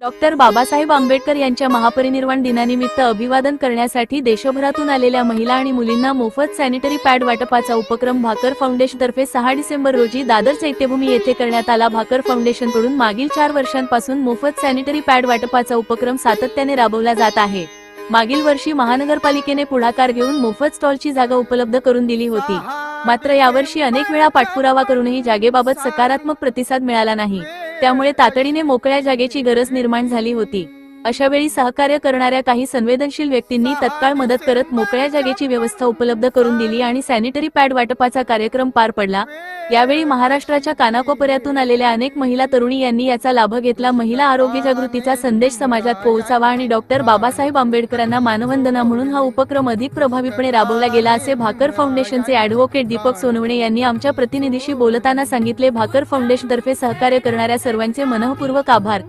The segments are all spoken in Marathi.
डॉक्टर बाबासाहेब आंबेडकर यांच्या महापरिनिर्वाण दिनानिमित्त अभिवादन करण्यासाठी देशभरातून आलेल्या महिला आणि मुलींना मोफत सॅनिटरी पॅड वाटपाचा उपक्रम भाकर फाउंडेशनतर्फे 6 डिसेंबर रोजी दादर चैत्यभूमी येथे करण्यात आला। भाकर फाउंडेशनकडून मागील 4 वर्षांपासून मोफत सॅनिटरी पॅड वाटपाचा उपक्रम सातत्याने राबवला जात आहे। मागील वर्षी महानगरपालिकेने पुढाकार घेऊन मोफत स्टॉलची जागा उपलब्ध करून दिली होती, मात्र यावर्षी अनेक वेळा पाठपुरावा करूनही जागेबाबत सकारात्मक प्रतिसाद मिळाला नाही। त्यामुळे तातडीने मोकळ्या जागेची गरज निर्माण झाली होती। अशावेळी सहकार्य करणाऱ्या काही संवेदनशील व्यक्तींनी तत्काळ मदत करत मोकळ्या जागेची व्यवस्था उपलब्ध करून दिली आणि सॅनिटरी पॅड वाटपाचा कार्यक्रम पार पडला। यावेळी महाराष्ट्राच्या कानाकोपऱ्यातून आलेल्या अनेक महिला तरुणी यांनी याचा लाभ घेतला। महिला आरोग्य जागृतीचा संदेश समाजात पोहोचावा आणि डॉक्टर बाबासाहेब आंबेडकरांना मानवंदना म्हणून हा उपक्रम अधिक प्रभावीपणे राबवला गेला, असे भाकर फाउंडेशनचे ॲडव्होकेट दीपक सोनवणे यांनी आमच्या प्रतिनिधीशी बोलताना सांगितले। भाकर फाउंडेशनतर्फे सहकार्य करणाऱ्या सर्वांचे मनःपूर्वक आभार।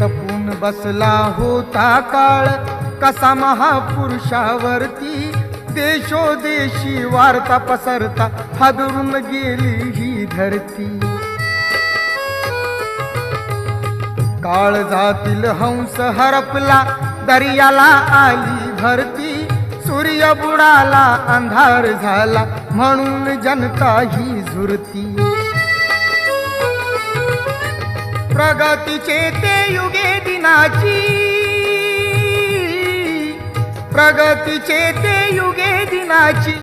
तपून बसला होता काळ कसा महापुरुषावरती, देशोदेशी वार्ता पसरता हादरून गेली ही धरती। काळ जातील हंस हरपला दर्याला आली भरती, सूर्य बुडाला अंधार झाला म्हणून जनता ही झुरती। प्रगतीचे ते युगे दिनाची, प्रगतीचे ते युगे दिनाची